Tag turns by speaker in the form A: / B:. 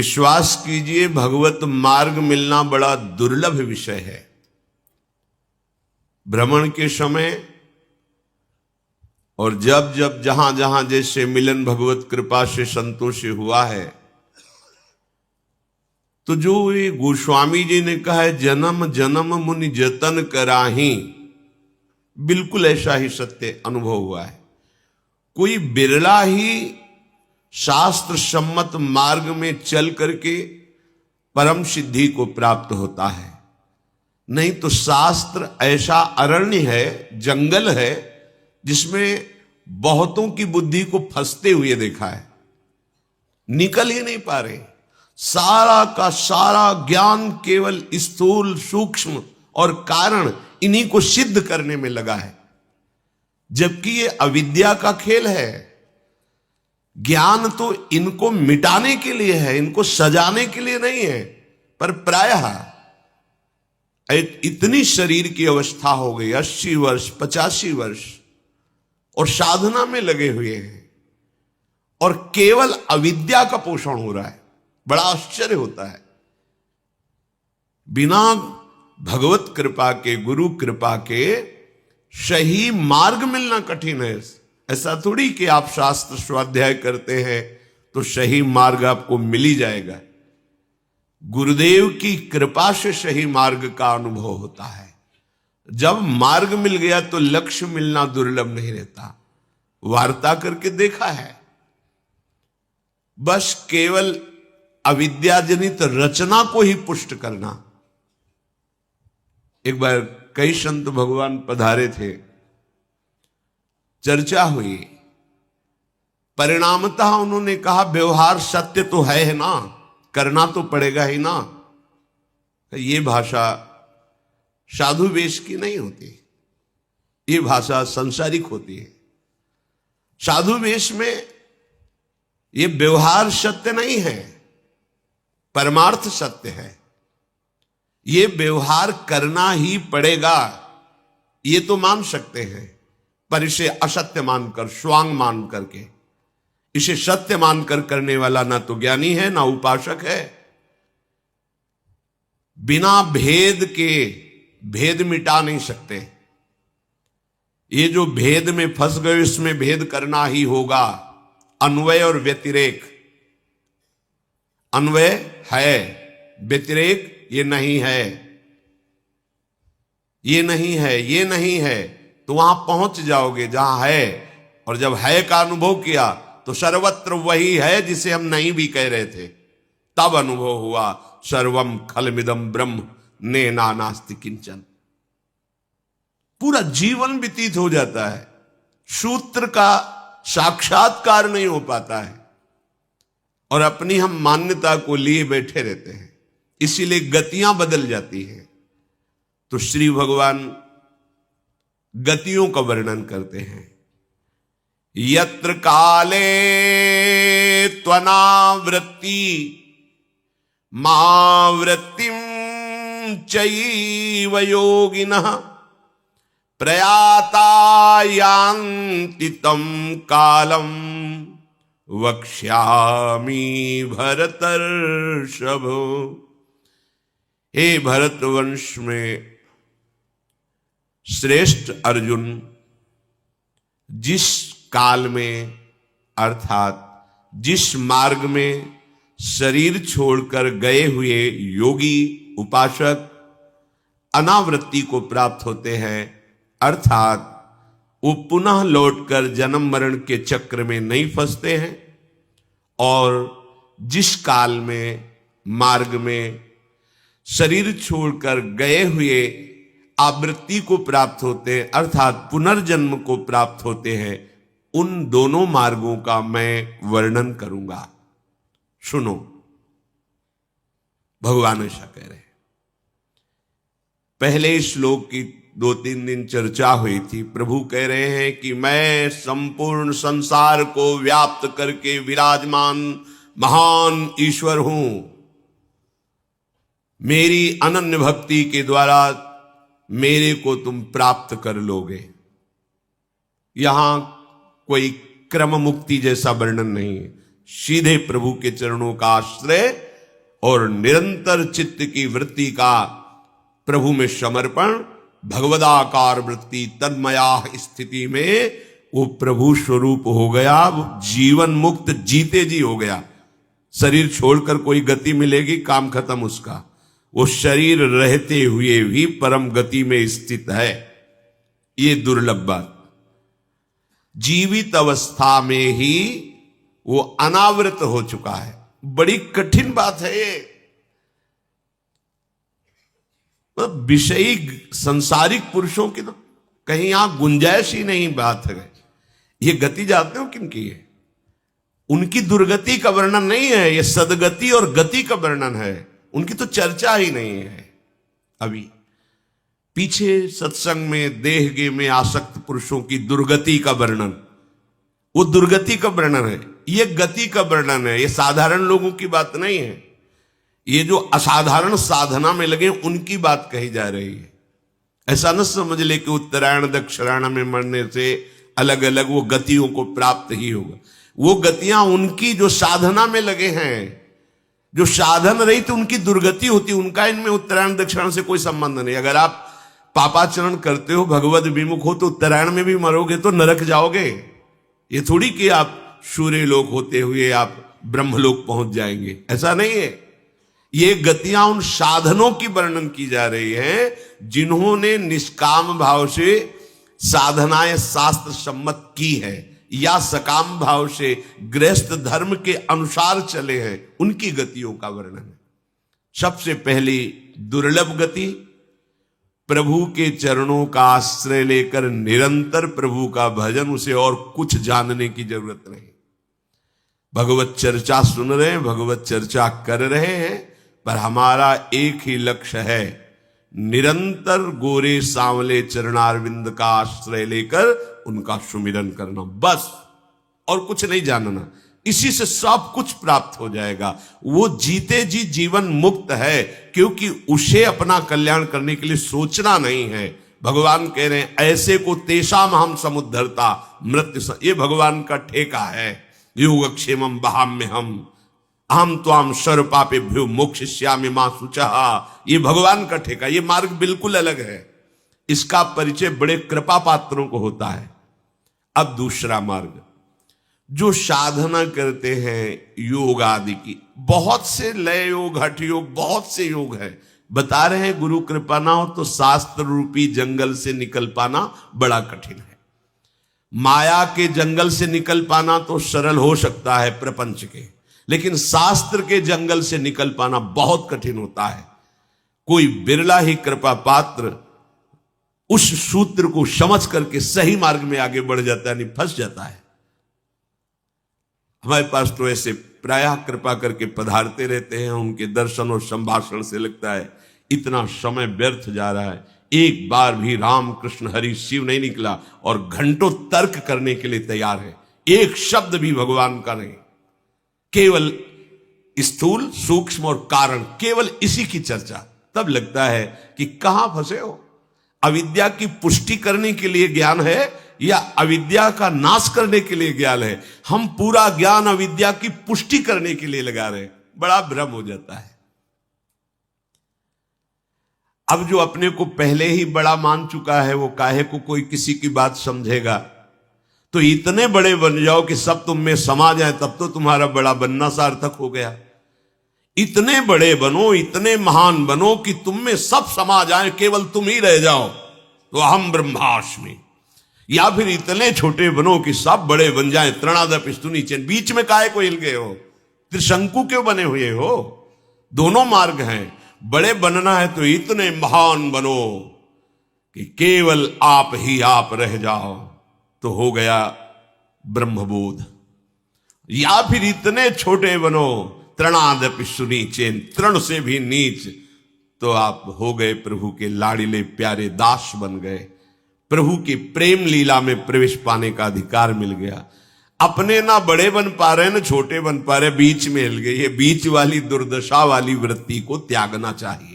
A: विश्वास कीजिए, भगवत मार्ग मिलना बड़ा दुर्लभ विषय है। भ्रमण के समय और जब जब जहां जहां जैसे मिलन भगवत कृपा से संतों से हुआ है, तो जो ये गोस्वामी जी ने कहा है, जन्म जन्म मुनि जतन कराही, बिल्कुल ऐसा ही सत्य अनुभव हुआ है। कोई बिरला ही शास्त्र सम्मत मार्ग में चल करके परम सिद्धि को प्राप्त होता है। नहीं तो शास्त्र ऐसा अरण्य है, जंगल है, जिसमें बहुतों की बुद्धि को फंसते हुए देखा है, निकल ही नहीं पा रहे। सारा का सारा ज्ञान केवल स्थूल सूक्ष्म और कारण इन्हीं को सिद्ध करने में लगा है, जबकि ये अविद्या का खेल है। ज्ञान तो इनको मिटाने के लिए है, इनको सजाने के लिए नहीं है। पर प्रायः इतनी शरीर की अवस्था हो गई, 80 वर्ष 85 वर्ष, और साधना में लगे हुए हैं, और केवल अविद्या का पोषण हो रहा है। बड़ा आश्चर्य होता है। बिना भगवत कृपा के, गुरु कृपा के सही मार्ग मिलना कठिन है। ऐसा थोड़ी कि आप शास्त्र स्वाध्याय करते हैं तो सही मार्ग आपको मिल ही जाएगा। गुरुदेव की कृपा से सही मार्ग का अनुभव होता है। जब मार्ग मिल गया तो लक्ष्य मिलना दुर्लभ नहीं रहता। वार्ता करके देखा है, बस केवल अविद्याजनित रचना को ही पुष्ट करना। एक बार कई संत भगवान पधारे थे, चर्चा हुई, परिणामतः उन्होंने कहा व्यवहार सत्य तो है ना, करना तो पड़ेगा ही ना। ये भाषा साधु वेश की नहीं होती, ये भाषा संसारिक होती है। साधु वेश में ये व्यवहार सत्य नहीं है, परमार्थ सत्य है। ये व्यवहार करना ही पड़ेगा, ये तो मान सकते हैं, पर इसे असत्य मानकर, स्वांग मान करके, इसे सत्य मानकर करने वाला ना तो ज्ञानी है ना उपासक है। बिना भेद के भेद मिटा नहीं सकते। ये जो भेद में फंस गए, इसमें भेद करना ही होगा। अन्वय और व्यतिरेक, अन्वय है, व्यतिरेक ये नहीं है, ये नहीं है, ये नहीं है, तो वहां पहुंच जाओगे जहां है। और जब है का अनुभव किया तो सर्वत्र वही है जिसे हम नहीं भी कह रहे थे। तब अनुभव हुआ सर्वम खलमिदम ब्रह्म नेना नास्ति किंचन। पूरा जीवन व्यतीत हो जाता है, सूत्र का साक्षात्कार नहीं हो पाता है, और अपनी हम मान्यता को लिए बैठे रहते हैं। इसीलिए गतियां बदल जाती हैं। तो श्री भगवान गतियों का वर्णन करते हैं। यत्र काले त्वनावृत्ति मावृत्तिम चैव योगिनः प्रयाता यान्ति तं कालम वक्ष्यामि भरतर्षभ। हे भरतवंश में श्रेष्ठ अर्जुन, जिस काल में अर्थात जिस मार्ग में शरीर छोड़कर गए हुए योगी उपासक अनावृत्ति को प्राप्त होते हैं, अर्थात वो पुनः लौटकर जन्म मरण के चक्र में नहीं फंसते हैं, और जिस काल में मार्ग में शरीर छोड़कर गए हुए आवृत्ति को प्राप्त होते हैं, अर्थात पुनर्जन्म को प्राप्त होते हैं, उन दोनों मार्गों का मैं वर्णन करूंगा। सुनो, भगवान ऐसा कह रहे हैं। पहले श्लोक की 2-3 दिन चर्चा हुई थी। प्रभु कह रहे हैं कि मैं संपूर्ण संसार को व्याप्त करके विराजमान महान ईश्वर हूं। मेरी अनन्य भक्ति के द्वारा मेरे को तुम प्राप्त कर लोगे। यहां कोई क्रम मुक्ति जैसा वर्णन नहीं है, सीधे प्रभु के चरणों का आश्रय और निरंतर चित्त की वृत्ति का प्रभु में समर्पण, भगवदाकार वृत्ति तन्मया स्थिति में वो प्रभु स्वरूप हो गया, वो जीवन मुक्त जीते जी हो गया। शरीर छोड़कर कोई गति मिलेगी, काम खत्म उसका। वो शरीर रहते हुए भी परम गति में स्थित है। ये दुर्लभ बात। जीवित अवस्था में ही वो अनावृत हो चुका है। बड़ी कठिन बात है ये। विषयी सांसारिक पुरुषों की तो कहीं यहां गुंजाइश ही नहीं बात है। ये गति जानते हो किनकी है? उनकी दुर्गति का वर्णन नहीं है, ये सदगति और गति का वर्णन है। उनकी तो चर्चा ही नहीं है। अभी पीछे सत्संग में देहगे में आसक्त पुरुषों की दुर्गति का वर्णन, वो दुर्गति का वर्णन है। ये गति का वर्णन है। ये साधारण लोगों की बात नहीं है। ये जो असाधारण साधना में लगे उनकी बात कही जा रही है। ऐसा न समझ ले कि उत्तरायण दक्षिणायण में मरने से अलग अलग वो गतियों को प्राप्त ही होगा। वो गतियां उनकी जो साधना में लगे हैं, जो साधन रही तो उनकी दुर्गति होती, उनका इनमें उत्तरायण दक्षिणायन से कोई संबंध नहीं। अगर आप पापाचरण करते हो, भगवत विमुख हो, तो उत्तरायण में भी मरोगे तो नरक जाओगे। ये थोड़ी कि आप सूर्य लोक होते हुए आप ब्रह्मलोक पहुंच जाएंगे, ऐसा नहीं है। ये गतियां उन साधनों की वर्णन की जा रही है जिन्होंने निष्काम भाव से साधनाएं शास्त्र सम्मत की है या सकाम भाव से गृहस्थ धर्म के अनुसार चले हैं, उनकी गतियों का वर्णन है। सबसे पहली दुर्लभ गति, प्रभु के चरणों का आश्रय लेकर निरंतर प्रभु का भजन, उसे और कुछ जानने की जरूरत नहीं। भगवत चर्चा सुन रहे हैं, भगवत चर्चा कर रहे हैं, पर हमारा एक ही लक्ष्य है, निरंतर गोरे सांवले चरणारविंद का आश्रय लेकर उनका सुमिरन करना, बस। और कुछ नहीं जानना। इसी से सब कुछ प्राप्त हो जाएगा। वो जीते जी जीवन मुक्त है, क्योंकि उसे अपना कल्याण करने के लिए सोचना नहीं है। भगवान कह रहे हैं ऐसे को तेषाम हम समुद्धरता मृत्यु, ये भगवान का ठेका है। योगक्षेमम बहाम्य हम त्वाम सर्व पापेभ्यो मोक्षयिष्यामि मां शुचः, ये भगवान का ठेका। ये मार्ग बिल्कुल अलग है। इसका परिचय बड़े कृपा पात्रों को होता है। अब दूसरा मार्ग, जो साधना करते हैं योग आदि की, बहुत से लय योग, हठ योग, बहुत से योग है। बता रहे हैं गुरु कृपा ना हो तो शास्त्र रूपी जंगल से निकल पाना बड़ा कठिन है। माया के जंगल से निकल पाना तो सरल हो सकता है प्रपंच के, लेकिन शास्त्र के जंगल से निकल पाना बहुत कठिन होता है। कोई बिरला ही कृपा पात्र उस सूत्र को समझ करके सही मार्ग में आगे बढ़ जाता है, नहीं फंस जाता है। हमारे पास तो ऐसे प्रायः कृपा करके पधारते रहते हैं। उनके दर्शन और संभाषण से लगता है इतना समय व्यर्थ जा रहा है। एक बार भी राम कृष्ण हरि शिव नहीं निकला और घंटों तर्क करने के लिए तैयार है। एक शब्द भी भगवान का नहीं, केवल स्थूल सूक्ष्म और कारण, केवल इसी की चर्चा। तब लगता है कि कहां फंसे हो। अविद्या की पुष्टि करने के लिए ज्ञान है या अविद्या का नाश करने के लिए ज्ञान है? हम पूरा ज्ञान अविद्या की पुष्टि करने के लिए लगा रहे हैं। बड़ा भ्रम हो जाता है। अब जो अपने को पहले ही बड़ा मान चुका है, वो काहे को कोई किसी की बात समझेगा। तो इतने बड़े बन जाओ कि सब तुम में समा जाए, तब तो तुम्हारा बड़ा बनना सार्थक हो गया। इतने बड़े बनो, इतने महान बनो कि तुम में सब समा जाए, केवल तुम ही रह जाओ, तो अहम ब्रह्मास्मि। या फिर इतने छोटे बनो कि सब बड़े बन जाएं, तृणादपि स्तुनि चैन। बीच में काहे को हिल गए हो? त्रिशंकु क्यों बने हुए हो? दोनों मार्ग हैं। बड़े बनना है तो इतने महान बनो कि केवल आप ही आप रह जाओ, तो हो गया ब्रह्मबोध। या फिर इतने छोटे बनो, तृणादपि स्तुनि चैन, तृण से भी नीच, तो आप हो गए प्रभु के लाड़िले प्यारे दास बन गए। प्रभु की प्रेम लीला में प्रवेश पाने का अधिकार मिल गया। अपने ना बड़े बन पा रहे ना छोटे बन पा रहे, बीच में हिल गए। ये बीच वाली दुर्दशा वाली वृत्ति को त्यागना चाहिए।